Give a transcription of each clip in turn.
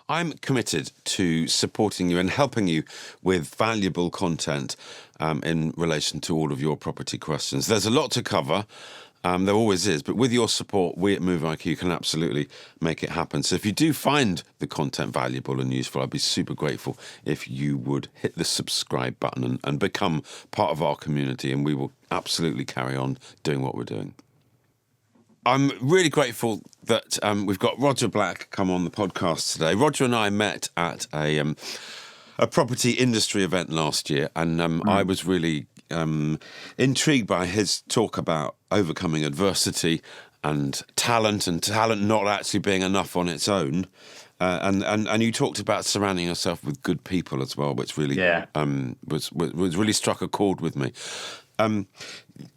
I'm committed to supporting you and helping you with valuable content in relation to all of your property questions. There's a lot to cover. There always is, but with your support, we at Move IQ can absolutely make it happen. So if you do find the content valuable and useful, I'd be super grateful if you would hit the subscribe button and become part of our community, and we will absolutely carry on doing what we're doing. I'm really grateful that we've got Roger Black come on the podcast today. Roger and I met at a property industry event last year, and I was really intrigued by his talk about overcoming adversity and talent not actually being enough on its own. And you talked about surrounding yourself with good people as well, which really was really struck a chord with me.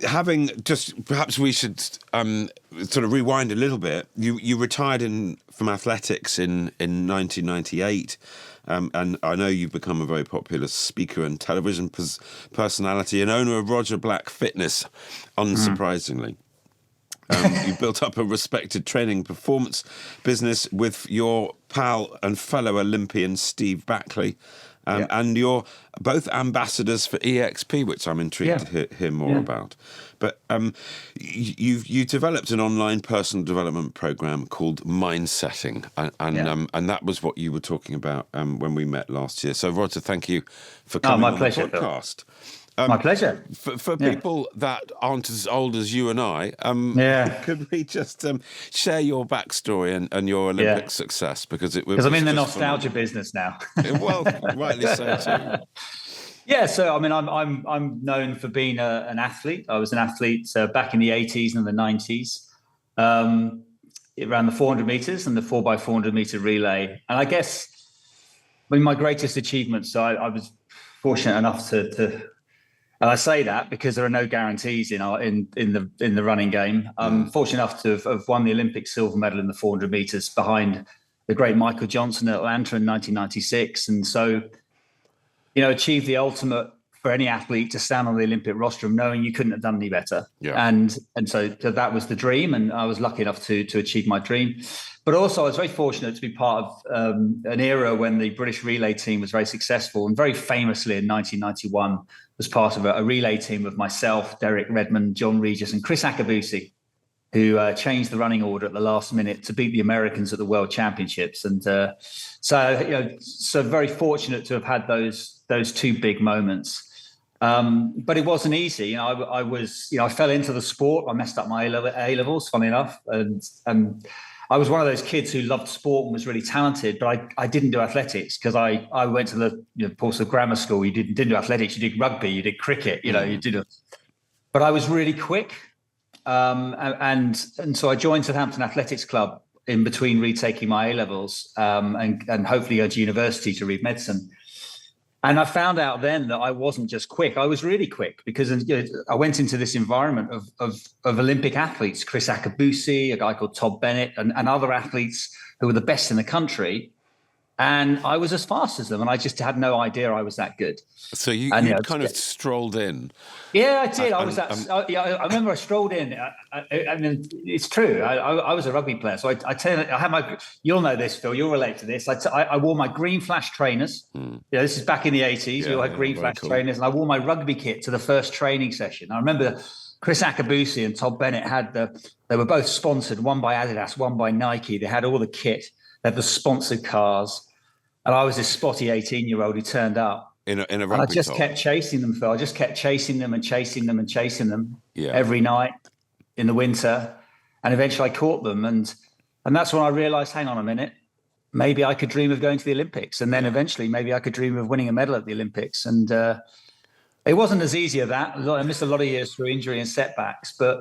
Perhaps we should sort of rewind a little bit. You retired from athletics in 1998. And I know you've become a very popular speaker and television personality and owner of Roger Black Fitness, unsurprisingly. You built up a respected training performance business with your pal and fellow Olympian Steve Backley. And you're both ambassadors for EXP, which I'm intrigued to hear more about. But you developed an online personal development program called Mindsetting, and that was what you were talking about when we met last year. So, Roger, thank you for coming on the podcast. My pleasure. For people that aren't as old as you and I, could we just share your backstory and your Olympic success? Because I'm in the nostalgia business now. Well, rightly so too. Yeah, so I mean, I'm known for being an athlete. I was an athlete back in the 80s and the 90s. It ran the 400 meters and the 4x400 meter relay. And I guess, my greatest achievements. So I was fortunate enough to. And I say that because there are no guarantees in the running game. I'm fortunate enough to have won the Olympic silver medal in the 400 meters behind the great Michael Johnson at Atlanta in 1996. And so, achieved the ultimate for any athlete to stand on the Olympic rostrum knowing you couldn't have done any better. Yeah. And so that was the dream. And I was lucky enough to achieve my dream. But also I was very fortunate to be part of an era when the British relay team was very successful, and very famously in 1991 was part of a relay team of myself, Derek Redmond, John Regis and Chris Akabusi, who changed the running order at the last minute to beat the Americans at the World Championships. And so very fortunate to have had those two big moments. But it wasn't easy. I fell into the sport. I messed up my A levels, funny enough. And I was one of those kids who loved sport and was really talented, but I didn't do athletics because I went to the Portsmouth Grammar School. You didn't do athletics. You did rugby. You did cricket. But I was really quick. And so I joined Southampton Athletics Club in between retaking my A levels and hopefully go to university to read medicine. And I found out then that I wasn't just quick. I was really quick because I went into this environment of Olympic athletes, Chris Akabusi, a guy called Todd Bennett, and other athletes who were the best in the country. And I was as fast as them, and I just had no idea I was that good. So you kind of strolled in. Yeah, I did. I remember I strolled in. I mean, it's true. I was a rugby player, so I had my. You'll know this, Phil. You'll relate to this. I wore my green flash trainers. This is back in the 80s. We all had green flash trainers, and I wore my rugby kit to the first training session. I remember Chris Akabusi and Todd Bennett they were both sponsored, one by Adidas, one by Nike. They had all the kit. They had the sponsored cars. And I was this spotty 18-year-old who turned up. In a rugby and I just kept chasing them, Phil. I just kept chasing them every night in the winter. And eventually I caught them. And that's when I realized, hang on a minute, maybe I could dream of going to the Olympics. And then eventually maybe I could dream of winning a medal at the Olympics. And it wasn't as easy as that. I missed a lot of years through injury and setbacks. But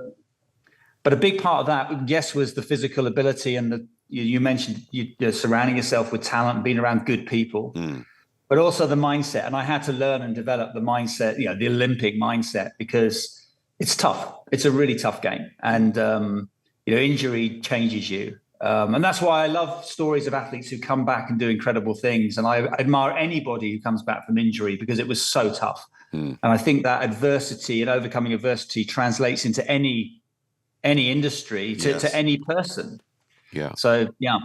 a big part of that, yes, was the physical ability and you mentioned you're surrounding yourself with talent, being around good people, but also the mindset. And I had to learn and develop the mindset, the Olympic mindset, because it's tough. It's a really tough game. And, injury changes you. And that's why I love stories of athletes who come back and do incredible things. And I admire anybody who comes back from injury because it was so tough. And I think that adversity and overcoming adversity translates into any industry, to any person. Yeah. So, yeah.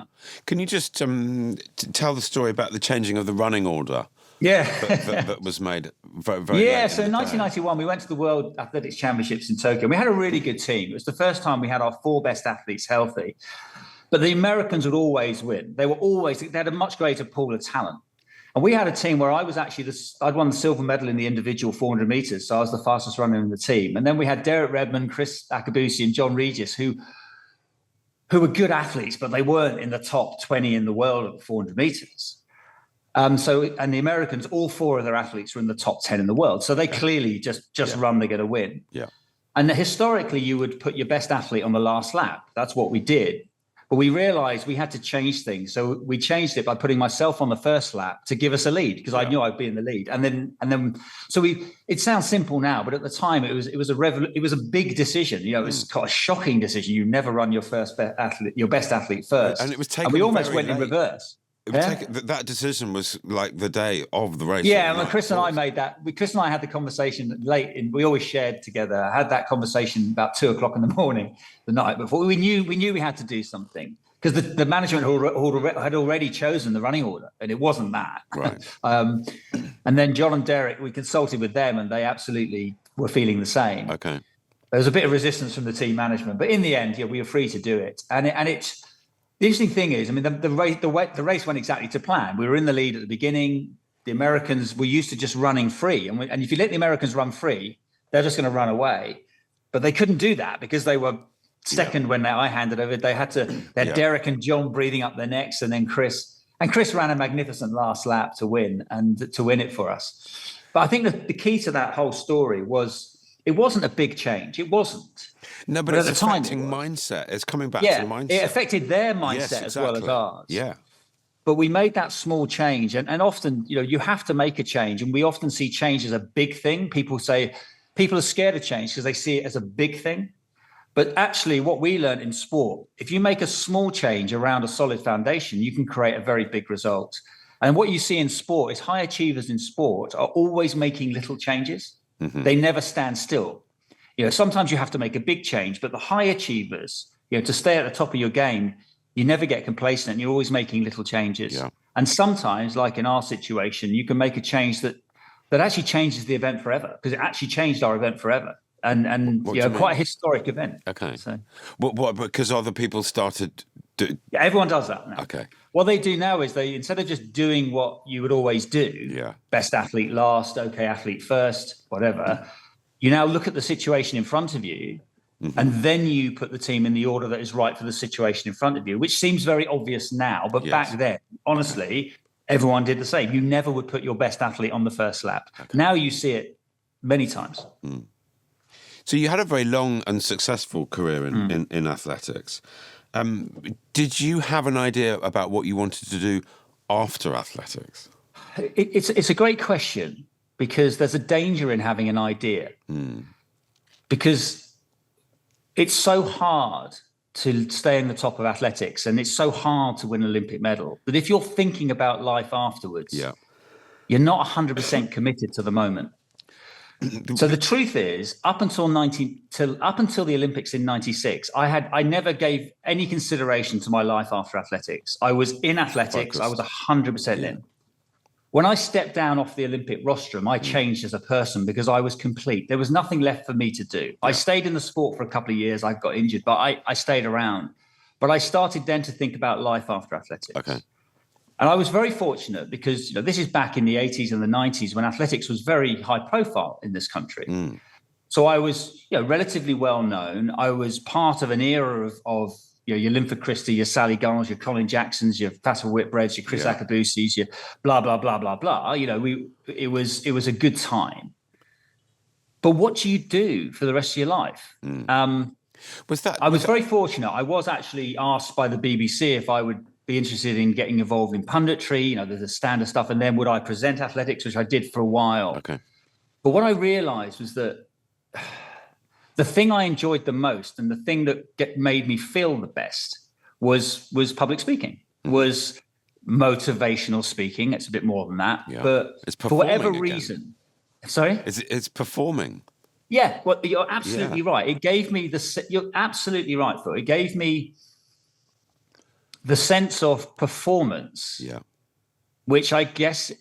Can you just tell the story about the changing of the running order Yeah. that was made very, very Yeah, late so in in the 1991, we went to the World Athletics Championships in Tokyo. We had a really good team. It was the first time we had our 4 best athletes healthy. But the Americans would always win. They had a much greater pool of talent. And we had a team where I was actually I'd won the silver medal in the individual 400 meters. So I was the fastest runner in the team. And then we had Derek Redmond, Chris Akabusi, and John Regis, who were good athletes, but they weren't in the top 20 in the world at the 400 meters. And the Americans, all 4 of their athletes were in the top 10 in the world. So they clearly just run, they're going to win. Yeah. And historically, you would put your best athlete on the last lap. That's what we did. But we realized we had to change things. So we changed it by putting myself on the first lap to give us a lead, because I knew I'd be in the lead. It sounds simple now, but at the time it was a big decision. It was quite a shocking decision. You never run your best athlete first. And it was taken. And we almost went late. in reverse. That decision was like the day of the race. Yeah, and Chris and I made that. Chris and I had the conversation late. We always shared together. I had that conversation about 2:00 in the morning, the night before. We knew we had to do something, because the management had already chosen the running order, and it wasn't that. Right. And then John and Derek, we consulted with them, and they absolutely were feeling the same. Okay. There was a bit of resistance from the team management, but in the end, we were free to do it. And it's. The interesting thing is, I mean, the race went exactly to plan. We were in the lead at the beginning. The Americans were used to just running free. And if you let the Americans run free, they're just going to run away. But they couldn't do that because they were second when I handed over. They had Derek and John breathing up their necks, and then Chris. And Chris ran a magnificent last lap to win it for us. But I think the key to that whole story was it wasn't a big change. It wasn't. No, but it's affecting mindset. It's coming back to the mindset. It affected their mindset as well as ours. Yeah. But we made that small change. And often, you have to make a change. And we often see change as a big thing. People are scared of change because they see it as a big thing. But actually, what we learned in sport, if you make a small change around a solid foundation, you can create a very big result. And what you see in sport is high achievers in sport are always making little changes. Mm-hmm. They never stand still. Sometimes you have to make a big change, but the high achievers, to stay at the top of your game, you never get complacent, and you're always making little changes. Yeah. And sometimes, like in our situation, you can make a change that actually changes the event forever, because it actually changed our event forever. And quite a historic event. Okay. So, what? Because other people started. Everyone does that now. Okay. What they do now is they, instead of just doing what you would always do, best athlete last, okay athlete first, whatever. You now look at the situation in front of you, and then you put the team in the order that is right for the situation in front of you, which seems very obvious now. But back then, honestly, everyone did the same. You never would put your best athlete on the first lap. Okay. Now you see it many times. Mm. So you had a very long and successful career in athletics. Did you have an idea about what you wanted to do after athletics? It's a great question. Because there's a danger in having an idea. Because it's so hard to stay in the top of athletics, and it's so hard to win an Olympic medal, that if you're thinking about life afterwards, you're not 100% committed to the moment. So the truth is, up until the Olympics in '96, I never gave any consideration to my life after athletics. I was in athletics. I was 100% in. When I stepped down off the Olympic rostrum, I changed as a person, because I was complete. There was nothing left for me to do. Yeah. I stayed in the sport for a couple of years. I got injured, but I stayed around. But I started then to think about life after athletics. Okay. And I was very fortunate, because this is back in the 80s and the 90s, when athletics was very high profile in this country. So I was relatively well known. I was part of an era of your Linford Christie, your Sally Garns, your Colin Jacksons, your Fatima Whitbreads, your Chris Akabusis, your blah, blah, blah, blah, blah. It was a good time. But what do you do for the rest of your life? I was very fortunate. I was actually asked by the BBC if I would be interested in getting involved in punditry, there's the standard stuff. And then would I present athletics, which I did for a while. Okay. But what I realized was that the thing I enjoyed the most, and the thing that made me feel the best, was public speaking, was motivational speaking. It's a bit more than that, but for whatever reason, sorry, it's performing. Yeah, well, you're absolutely right. It gave me you're absolutely right, Phil. It gave me the sense of performance, Yeah. which I guess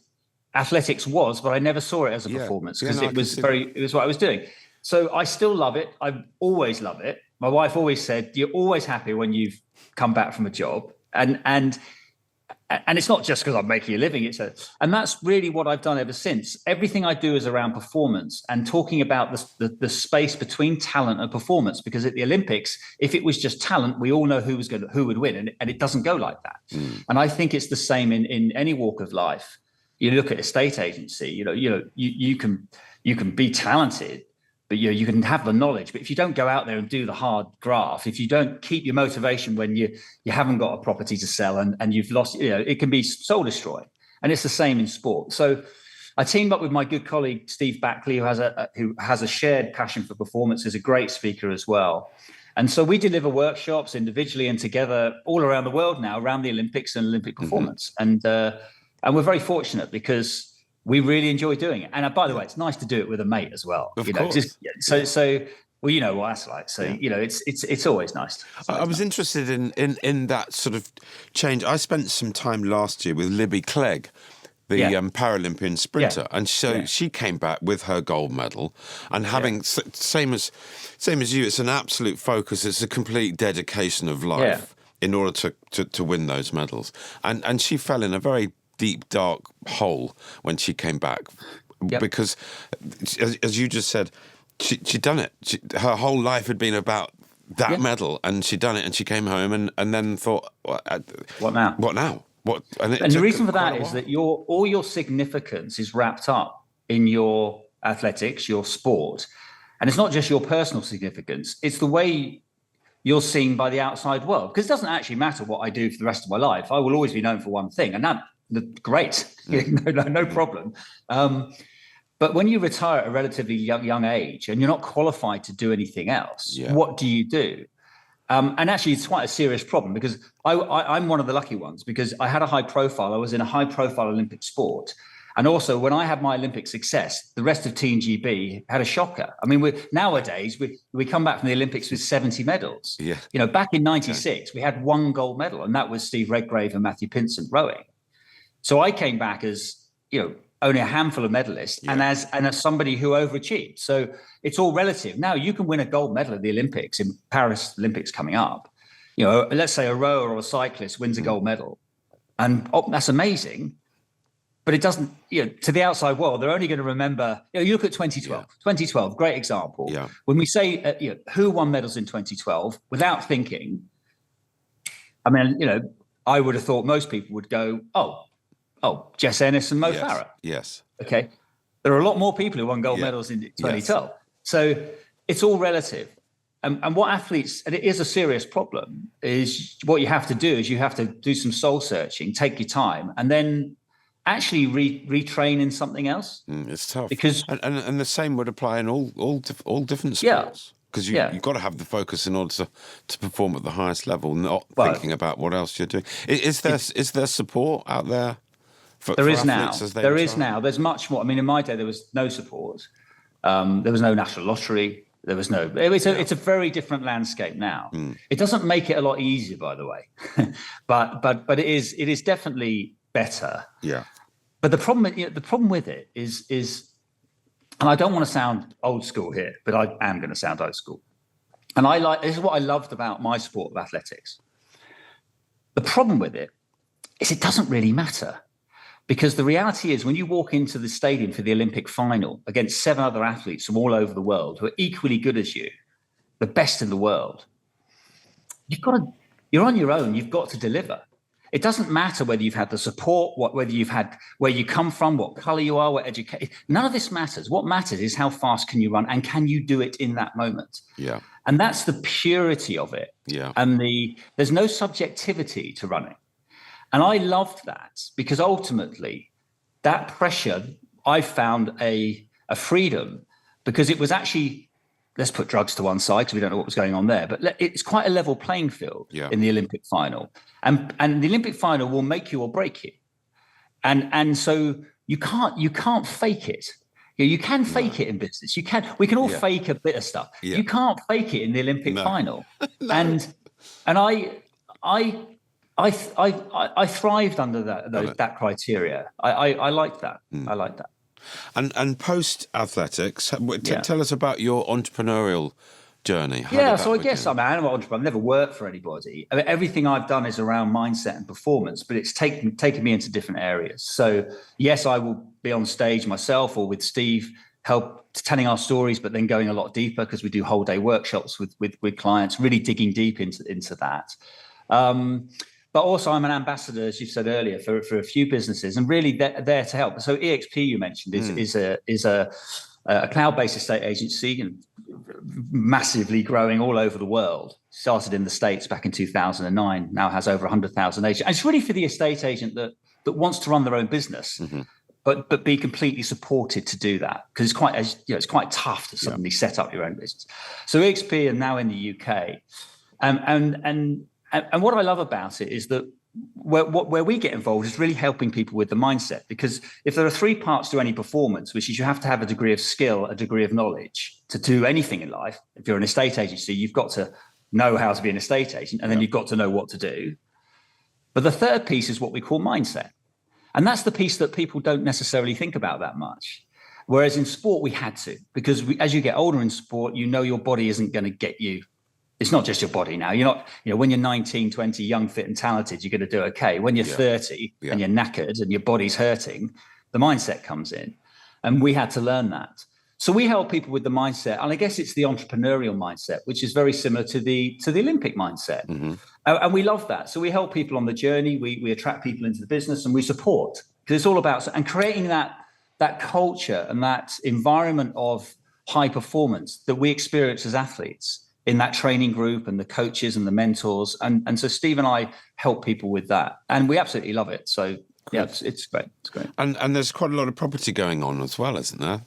athletics was, but I never saw it as a performance because no, it was what I was doing. So I still love it. I always love it. My wife always said, you're always happy when you've come back from a job. And it's not just because I'm making a living. And that's really what I've done ever since. Everything I do is around performance and talking about the space between talent and performance. Because at the Olympics, if it was just talent, we all know who would win, and it doesn't go like that. And I think it's the same in any walk of life. You look at a state agency. You can be talented, but you can have the knowledge. But if you don't go out there and do the hard graft, if you don't keep your motivation when you haven't got a property to sell and you've lost, it can be soul destroying. And it's the same in sport. So I teamed up with my good colleague Steve Backley, who has a shared passion for performance, is a great speaker as well. And so we deliver workshops individually and together all around the world now, around the Olympics and Olympic performance. And we're very fortunate because we really enjoy doing it. And by the way, it's nice to do it with a mate as well. Of course. So well, you know what that's like. So it's always nice. I was interested in that sort of change. I spent some time last year with Libby Clegg, the Paralympian sprinter, and so she came back with her gold medal, and having same as you, it's an absolute focus. It's a complete dedication of life in order to win those medals. And she fell in a very deep, dark hole when she came back because, as you just said, she'd done it. Her whole life had been about that medal, and she'd done it, and she came home and then thought, what now? What now? And the reason for that is that all your significance is wrapped up in your athletics, your sport. And it's not just your personal significance, it's the way you're seen by the outside world. Because it doesn't actually matter what I do for the rest of my life. I will always be known for one thing, and that's great, no problem. But when you retire at a relatively young age and you're not qualified to do anything else, what do you do? And actually, it's quite a serious problem because I'm one of the lucky ones because I had a high profile. I was in a high profile Olympic sport. And also, when I had my Olympic success, the rest of Team GB had a shocker. I mean, nowadays, we come back from the Olympics with 70 medals. Yeah. Back in 96, we had one gold medal, and that was Steve Redgrave and Matthew Pinsent rowing. So I came back as, only a handful of medalists and as somebody who overachieved. So it's all relative. Now you can win a gold medal at the Olympics, in Paris Olympics coming up. Let's say a rower or a cyclist wins a gold medal, and that's amazing. But it doesn't, to the outside world, they're only going to remember, you look at 2012. 2012, great example. Yeah. When we say, who won medals in 2012, without thinking, I mean, I would have thought most people would go, Jess Ennis and Mo Farah. Yes. Okay. There are a lot more people who won gold medals in 2012. Yes. So it's all relative. And what athletes, and it is a serious problem, is what you have to do is you have to do some soul searching, take your time, and then actually retrain in something else. It's tough. Because and the same would apply in all different sports. Because you've got to have the focus in order to perform at the highest level, not thinking about what else you're doing. Is there support out there? There is now. There's much more. I mean, in my day, there was no support. There was no national lottery. There was no. It's a very different landscape now. It doesn't make it a lot easier, by the way, but it is definitely better. Yeah. But the problem with it is, and I don't want to sound old school here, but I am going to sound old school. And this is what I loved about my sport of athletics. The problem with it is it doesn't really matter. Because the reality is when you walk into the stadium for the Olympic final against 7 other athletes from all over the world who are equally good as you, the best in the world, you're on your own. You've got to deliver. It doesn't matter whether you've had the support, where you come from, what color you are, what education. None of this matters. What matters is how fast can you run and can you do it in that moment? Yeah. And that's the purity of it. Yeah. And there's no subjectivity to running. And I loved that because ultimately that pressure, I found a freedom because it was actually, let's put drugs to one side because we don't know what was going on there, but it's quite a level playing field in the Olympic final. And the Olympic final will make you or break you. And so you can't fake it. You can fake it in business. We can all fake a bit of stuff. You can't fake it in the Olympic final. No. And I thrived under that criteria. I like that. I like that. And post athletics, Yeah. tell us about your entrepreneurial journey. How did Yeah, that so I begin? guess I'm an animal entrepreneur. I've never worked for anybody. I mean, everything I've done is around mindset and performance, but it's taken me into different areas. So yes, I will be on stage myself or with Steve, help telling our stories, but then going a lot deeper because we do whole day workshops with clients, really digging deep into that. But also I'm an ambassador, as you said earlier, for a few businesses, and really there to help. So EXP you mentioned is a cloud-based estate agency and massively growing all over the world. Started in the States back in 2009, now has over 100,000 agents. And it's really for the estate agent that wants to run their own business, but be completely supported to do that, because it's quite, as you know, it's quite tough to suddenly set up your own business. So EXP are now in the UK, and what I love about it is that where we get involved is really helping people with the mindset, because if there are three parts to any performance, which is you have to have a degree of skill, a degree of knowledge to do anything in life. If you're an estate agency, you've got to know how to be an estate agent, and then you've got to know what to do. But the third piece is what we call mindset. And that's the piece that people don't necessarily think about that much. Whereas in sport, we had to, because as you get older in sport, you know your body isn't going to get you. It's not just your body now. You're not, when you're 19, 20, young, fit and talented, you're going to do okay. When you're 30 and you're knackered and your body's hurting, the mindset comes in. And we had to learn that. So we help people with the mindset. And I guess it's the entrepreneurial mindset, which is very similar to the Olympic mindset. And we love that. So we help people on the journey. We attract people into the business and we support, because it's all about and creating that culture and that environment of high performance that we experience as athletes in that training group, and the coaches and the mentors. And so Steve and I help people with that, and we absolutely love it. So yeah, it's great. It's great. And there's quite a lot of property going on as well, isn't there?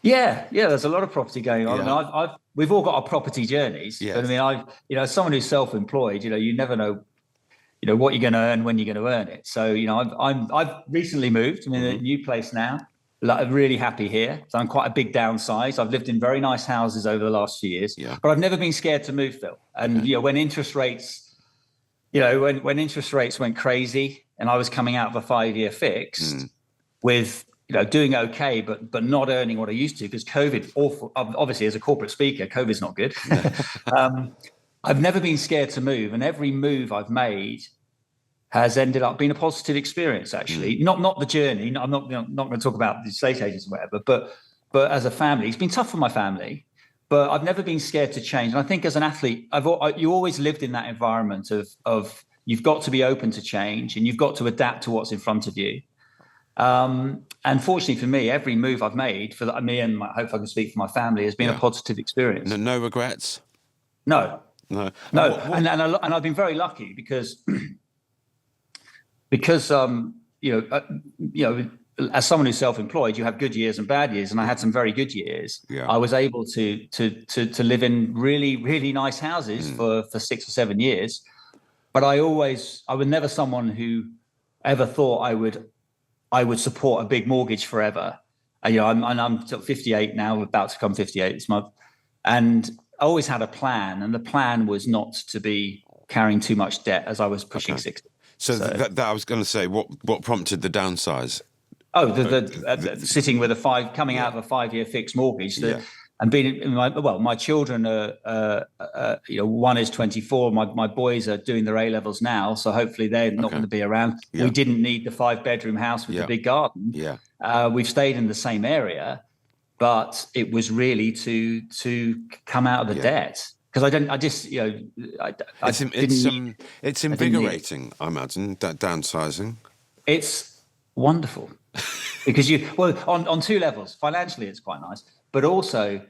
Yeah, there's a lot of property going on. Yeah. I mean, we've all got our property journeys. Yes. But I mean, as someone who's self-employed, you never know, what you're going to earn, when you're going to earn it. So, I've recently moved. I'm in a new place now. I'm really happy here. So I'm quite a big downsize. I've lived in very nice houses over the last few years, but I've never been scared to move, Phil. And, when interest rates, when interest rates went crazy and I was coming out of a 5-year fixed with, doing okay, but not earning what I used to, because COVID, awful. Obviously, as a corporate speaker, COVID's not good. I've never been scared to move, and every move I've made has ended up being a positive experience, actually. Not the journey. I'm not going to talk about the estate agents or whatever, but as a family, it's been tough for my family, but I've never been scared to change. And I think as an athlete, you always lived in that environment of you've got to be open to change and you've got to adapt to what's in front of you. And fortunately for me, every move I've made for me, and I hope I can speak for my family, has been a positive experience. No regrets? No. What? And I've been very lucky because as someone who's self-employed, you have good years and bad years, and I had some very good years. I was able to live in really, really nice houses for 6 or 7 years, but I was never someone who ever thought I would support a big mortgage forever. I'm 58 now, about to come 58 this month, and I always had a plan, and the plan was not to be carrying too much debt as I was pushing 60. So that I was going to say, what prompted the downsize? Oh, the sitting with coming out of a 5-year fixed mortgage, and being my children are one is 24. My boys are doing their A levels now, so hopefully they're not going to be around. We didn't need the 5-bedroom house with the big garden. We've stayed in the same area, but it was really to come out of the debt. Because it's invigorating, I imagine, that downsizing. It's wonderful because on 2 levels. Financially, it's quite nice, but also,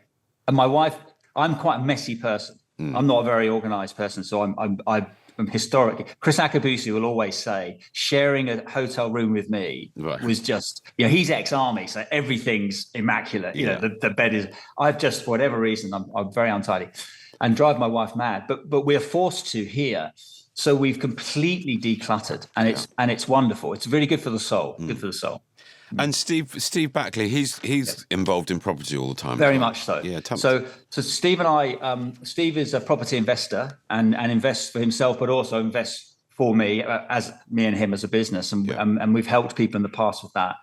and my wife, I'm quite a messy person. I'm not a very organized person, so I'm historically. Chris Akabusi will always say sharing a hotel room with me was just, he's ex-army, so everything's immaculate. The bed is. I've just, for whatever reason, I'm very untidy. And drive my wife mad, but we're forced to here, so we've completely decluttered, and it's wonderful. It's really good for the soul. Good for the soul. And Steve Backley, he's involved in property all the time. Very much so. Yeah. So Steve and I, Steve is a property investor and invests for himself, but also invests for me, as me and him as a business, and we've helped people in the past with that.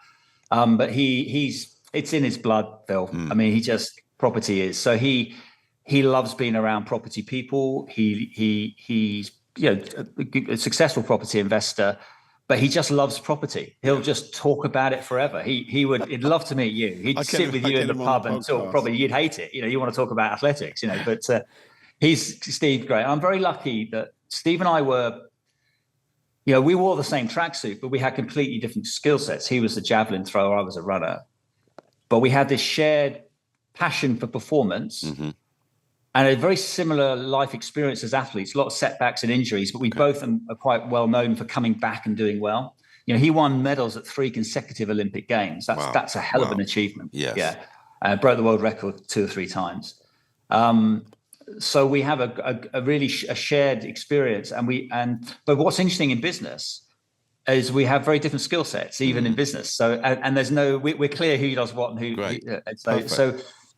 But it's in his blood, Phil. I mean, property is. So he loves being around property people. He's a successful property investor, but he just loves property. He'll just talk about it forever. He'd love to meet you. He'd sit with you in the pub and talk. Probably you'd hate it. You want to talk about athletics, but Steve's great. I'm very lucky that Steve and I were, we wore the same tracksuit, but we had completely different skill sets. He was a javelin thrower, I was a runner. But we had this shared passion for performance and a very similar life experience as athletes, a lot of setbacks and injuries, but we both are quite well known for coming back and doing well. He won medals at 3 consecutive Olympic Games. That's a hell of an achievement. Yes. Yeah. Broke the world record 2 or 3 times. So we have a really shared experience, but what's interesting in business is we have very different skill sets, even in business. So and there's we're clear who does what and who. Great. So it's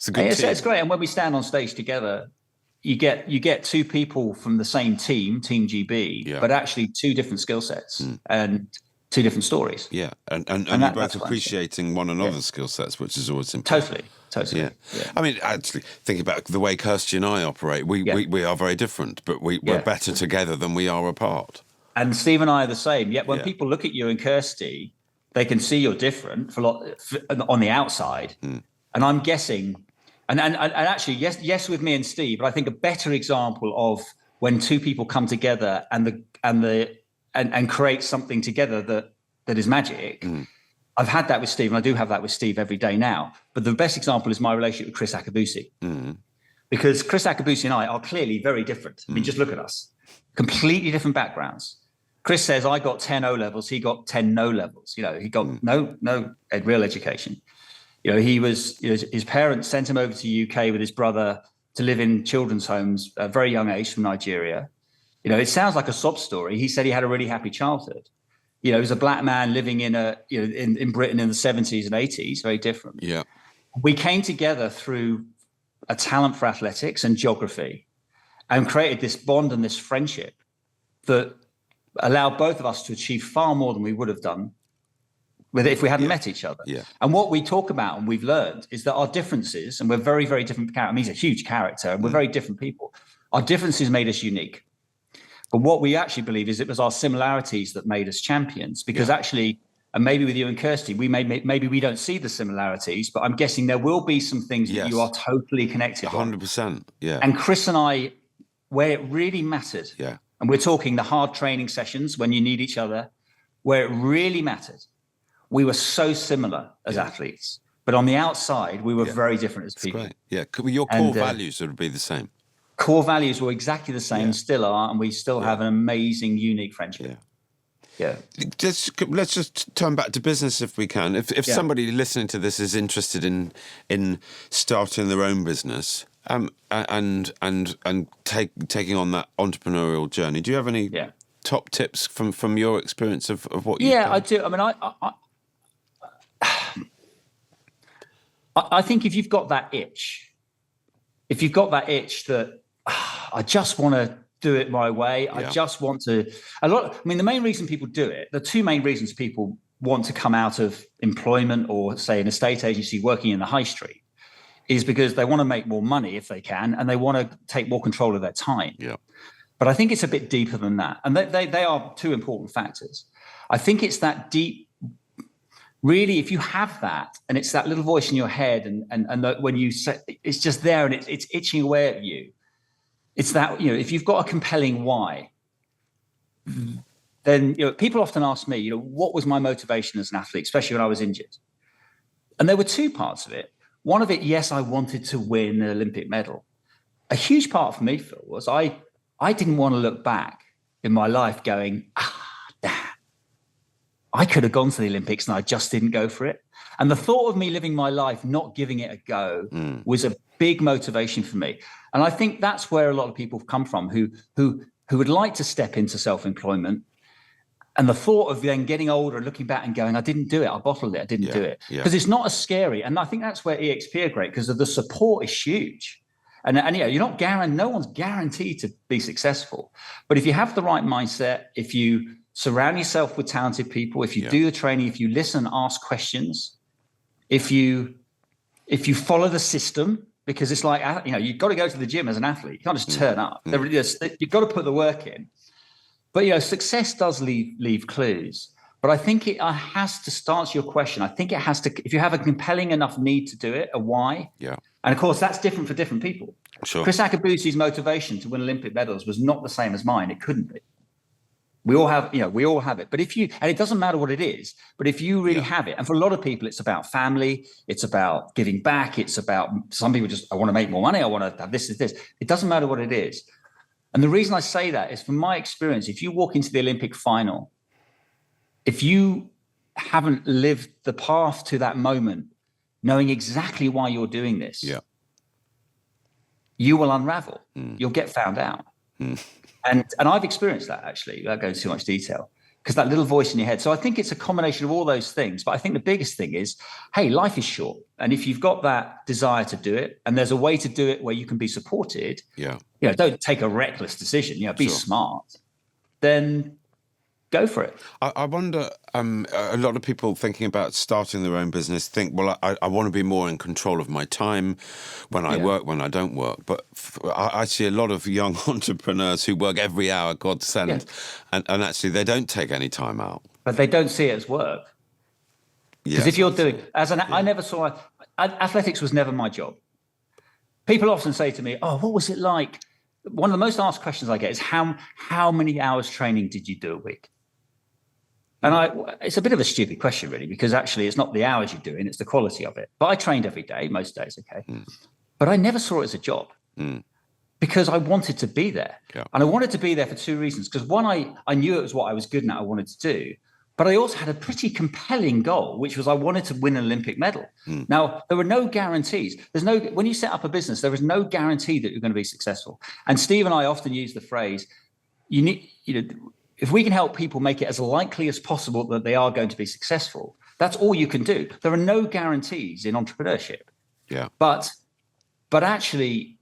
a good team. It's great. And when we stand on stage together, you get 2 people from the same team, Team GB, but actually 2 different skill sets and 2 different stories. Yeah, and you're both appreciating one another's skill sets, which is always important. Totally. Yeah. I mean, actually, thinking about the way Kirsty and I operate, we are very different, but we're better together than we are apart. And Steve and I are the same. Yet when people look at you and Kirsty, they can see you're different on the outside. And I'm guessing, and actually, yes, with me and Steve, but I think a better example of when 2 people come together and create something together that is magic. I've had that with Steve, and I do have that with Steve every day now. But the best example is my relationship with Chris Akabusi. Because Chris Akabusi and I are clearly very different. I mean, just look at us. Completely different backgrounds. Chris says, I got 10 O levels, he got 10 no levels. He got no real education. His parents sent him over to the UK with his brother to live in children's homes at a very young age from Nigeria. It sounds like a sob story. He said he had a really happy childhood. He was a black man living in in Britain in the 70s and 80s, very different. Yeah. We came together through a talent for athletics and geography and created this bond and this friendship that allowed both of us to achieve far more than we would have done if we hadn't met each other. Yeah. And what we talk about and we've learned is that our differences, and we're very, very different characters. I mean, he's a huge character and we're very different people. Our differences made us unique. But what we actually believe is it was our similarities that made us champions, because actually, and maybe with you and Kirsty, maybe we don't see the similarities, but I'm guessing there will be some things that you are totally connected 100%. Yeah. And Chris and I, where it really mattered, and we're talking the hard training sessions when you need each other, where it really mattered, we were so similar as athletes. But on the outside, we were very different as people. Great. Yeah. Your core values would be the same. Core values were exactly the same, still are, and we still have an amazing, unique friendship. Yeah. Let's just turn back to business if we can. If somebody listening to this is interested in starting their own business and taking on that entrepreneurial journey, do you have any top tips from your experience of what you've done? I do. I mean, I think if you've got that itch that I just want to do it my way. I just want to. The main reason people do it, the 2 main reasons people want to come out of employment or, say, an estate agency working in the high street, is because they want to make more money if they can, and they want to take more control of their time. Yeah. But I think it's a bit deeper than that, and they are 2 important factors. I think it's that deep. Really, if you have that, and it's that little voice in your head, and when you say it's just there and it's itching away at you, it's that, if you've got a compelling why, then people often ask me, what was my motivation as an athlete, especially when I was injured? And there were 2 parts of it. One of it, yes, I wanted to win an Olympic medal. A huge part for me, Phil, was I didn't want to look back in my life going, damn, I could have gone to the Olympics and I just didn't go for it. And the thought of me living my life not giving it a go was a big motivation for me. And I think that's where a lot of people come from who would like to step into self-employment. And the thought of then getting older and looking back and going, I didn't do it, I bottled it, I didn't do it. Because it's not as scary. And I think that's where EXP are great, because the support is huge. And you're not no one's guaranteed to be successful. But if you have the right mindset, if you surround yourself with talented people, if you do the training, if you listen, ask questions, if you follow the system, because it's like, you've got to go to the gym as an athlete. You can't just turn up. You've got to put the work in. But, success does leave clues. But I think it has to start your question. I think it has to, if you have a compelling enough need to do it, a why. Yeah. And of course, that's different for different people. Sure. Chris Akabusi's motivation to win Olympic medals was not the same as mine. It couldn't be. We all have it. But and it doesn't matter what it is, but if you really have it, and for a lot of people, it's about family, it's about giving back, it's about, some people just, I want to make more money, I want to have this. It doesn't matter what it is. And the reason I say that is, from my experience, if you walk into the Olympic final, if you haven't lived the path to that moment, knowing exactly why you're doing this, you will unravel. You'll get found out. And I've experienced that, actually, without going into too much detail, because that little voice in your head. So I think it's a combination of all those things. But I think the biggest thing is, hey, life is short. And if you've got that desire to do it, and there's a way to do it where you can be supported, don't take a reckless decision, be smart, then go for it. I wonder, a lot of people thinking about starting their own business think, well, I want to be more in control of my time when I work, when I don't work. But I see a lot of young entrepreneurs who work every hour, God send, and actually they don't take any time out. But they don't see it as work. Because if you're doing, I never saw, athletics was never my job. People often say to me, oh, what was it like? One of the most asked questions I get is, how many hours training did you do a week? And it's a bit of a stupid question, really, because actually it's not the hours you're doing, it's the quality of it. But I trained every day, most days, But I never saw it as a job because I wanted to be there. Yeah. And I wanted to be there for two reasons. Because one, I knew it was what I was good at, I wanted to do. But I also had a pretty compelling goal, which was I wanted to win an Olympic medal. Now, there were no guarantees. When you set up a business, there is no guarantee that you're going to be successful. And Steve and I often use the phrase, if we can help people make it as likely as possible that they are going to be successful, that's all you can do. There are no guarantees in entrepreneurship. Yeah. But actually,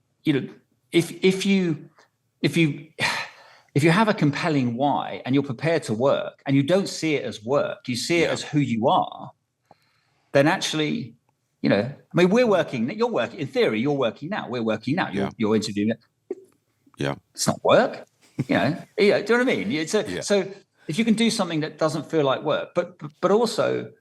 if you have a compelling why and you're prepared to work and you don't see it as work, you see it as who you are, then actually, we're working, you're working, in theory, you're working now. We're working now. You're interviewing. Yeah. It's not work. Do you know what I mean? So if you can do something that doesn't feel like work, but also,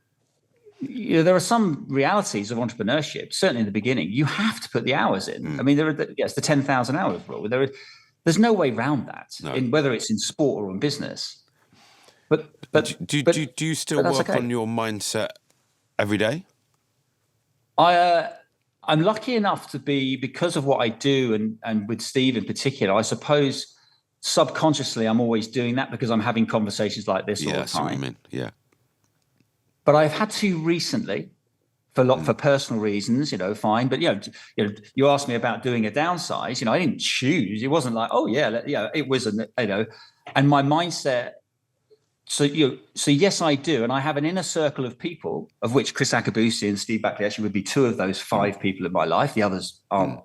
there are some realities of entrepreneurship. Certainly in the beginning, you have to put the hours in. I mean, it's the 10,000 hours rule. There's no way around that, whether it's in sport or in business. But do you still work on your mindset every day? I'm lucky enough to be, because of what I do, and with Steve in particular, I suppose. Subconsciously, I'm always doing that because I'm having conversations like this all the time. That's what I mean. Yeah. But I've had to recently, for personal reasons, fine. But you asked me about doing a downsize. I didn't choose. It wasn't like, it was and my mindset. So yes, I do, and I have an inner circle of people, of which Chris Akabusi and Steve Backley actually would be two of those 5 people in my life. The others aren't.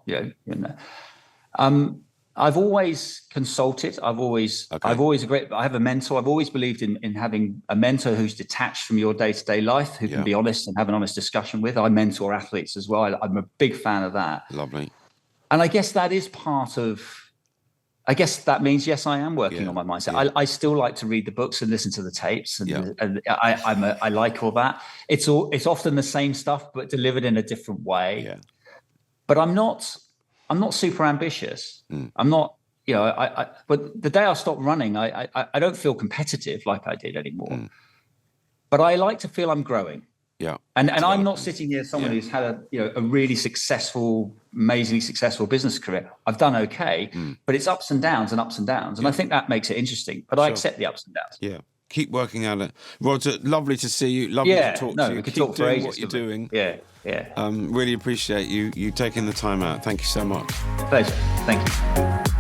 I've always consulted. I've always agreed. I have a mentor. I've always believed in having a mentor who's detached from your day-to-day life, who can be honest and have an honest discussion with. I mentor athletes as well. I'm a big fan of that. Lovely. And I guess that is part of. I guess that means, yes, I am working on my mindset. Yeah. I still like to read the books and listen to the tapes, and I like all that. It's often the same stuff, but delivered in a different way. Yeah. But I'm not super ambitious. I'm not, but the day I stopped running, I don't feel competitive like I did anymore. But I like to feel I'm growing. Yeah. And I'm not sitting here as someone who's had a really successful, amazingly successful business career. I've done okay, but it's ups and downs and ups and downs. And I think that makes it interesting. But I accept the ups and downs. Yeah. Keep working at it. Roger, lovely to see you. Lovely to talk to you. We could talk for ages. What you're doing. Yeah. Really appreciate you taking the time out. Thank you so much. Pleasure. Thank you.